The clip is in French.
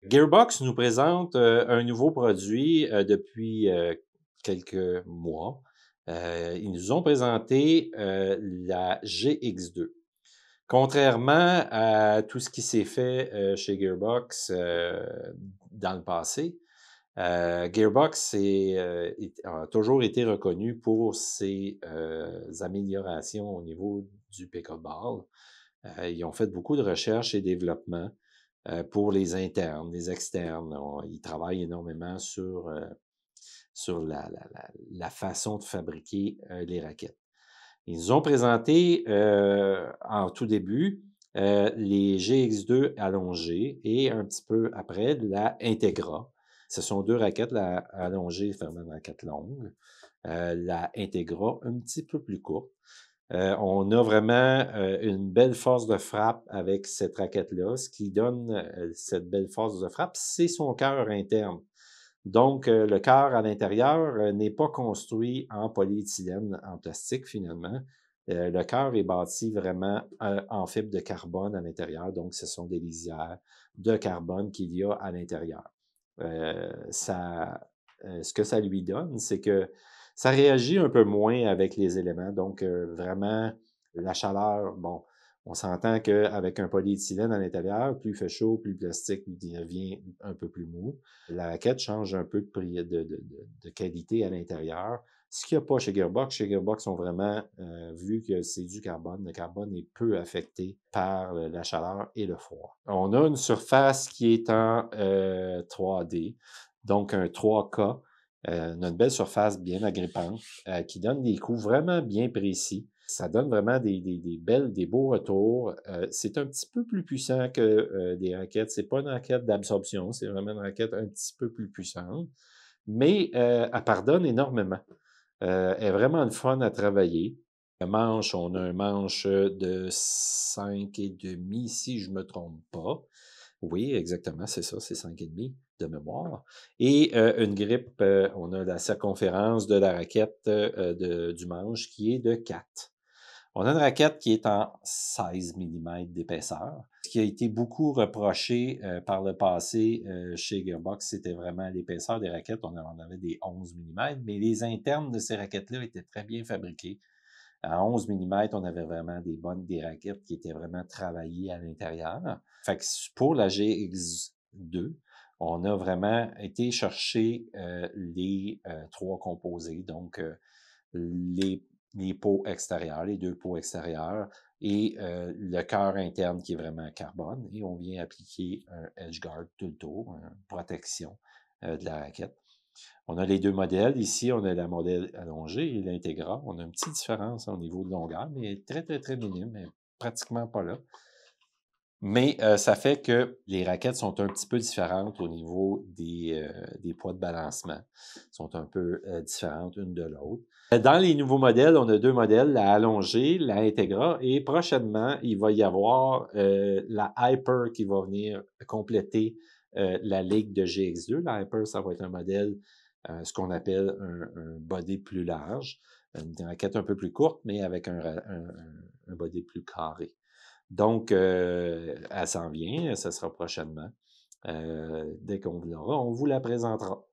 Gearbox nous présente un nouveau produit depuis quelques mois. Ils nous ont présenté la GX2. Contrairement à tout ce qui s'est fait chez Gearbox dans le passé, Gearbox a toujours été reconnu pour ses améliorations au niveau du pickleball. Ils ont fait beaucoup de recherche et développement pour les internes, les externes. Ils travaillent énormément sur la façon de fabriquer les raquettes. Ils nous ont présenté en tout début les GX2 allongées et un petit peu après la Integra. Ce sont deux raquettes, la allongée fermant une raquette longue, la Integra un petit peu plus courte. On a vraiment une belle force de frappe avec cette raquette-là. Ce qui donne cette belle force de frappe, c'est son cœur interne. Donc, le cœur à l'intérieur n'est pas construit en polyéthylène, en plastique finalement. Le cœur est bâti vraiment en fibre de carbone à l'intérieur. Donc, ce sont des lisières de carbone qu'il y a à l'intérieur. Ce que ça lui donne, c'est que ça réagit un peu moins avec les éléments. Donc, vraiment, la chaleur, bon, on s'entend qu'avec un polyéthylène à l'intérieur, plus il fait chaud, plus le plastique devient un peu plus mou. La raquette change un peu de qualité à l'intérieur. Ce qu'il n'y a pas chez Gearbox. Chez Gearbox, on vraiment vu que c'est du carbone. Le carbone est peu affecté par la chaleur et le froid. On a une surface qui est en 3D, donc un 3K. On a une belle surface bien agrippante qui donne des coups vraiment bien précis. Ça donne vraiment des beaux retours. C'est un petit peu plus puissant que des raquettes. C'est pas une raquette d'absorption, c'est vraiment une raquette un petit peu plus puissante, mais elle pardonne énormément. Elle est vraiment le fun à travailler. Le manche, on a un manche de 5,5 si je me trompe pas. Oui, exactement, c'est ça, c'est 5,5 de mémoire. Et une grippe, on a la circonférence de la raquette du manche qui est de 4. On a une raquette qui est en 16 mm d'épaisseur. Ce qui a été beaucoup reproché par le passé chez Gearbox, c'était vraiment l'épaisseur des raquettes. On en avait des 11 mm, mais les internes de ces raquettes-là étaient très bien fabriqués. À 11 mm, on avait vraiment des raquettes qui étaient vraiment travaillées à l'intérieur. Fait que pour la GX2, on a vraiment été chercher les trois composés, donc les pots extérieurs, les deux pots extérieurs et le cœur interne qui est vraiment carbone. Et on vient appliquer un edgeguard tout le tour, une protection de la raquette. On a les deux modèles. Ici, on a la modèle allongée et l'Integra. On a une petite différence au niveau de longueur, mais très, très, très minime, mais pratiquement pas là. Mais ça fait que les raquettes sont un petit peu différentes au niveau des poids de balancement. Sont un peu différentes une de l'autre. Dans les nouveaux modèles, on a deux modèles, la allongée, la Integra, et prochainement, il va y avoir la Hyper qui va venir compléter la ligue de GX2. La Hyper, ça va être un modèle, ce qu'on appelle un body plus large, une raquette un peu plus courte, mais avec un body plus carré. Donc, elle s'en vient, ça sera prochainement. Dès qu'on l'aura, on vous la présentera.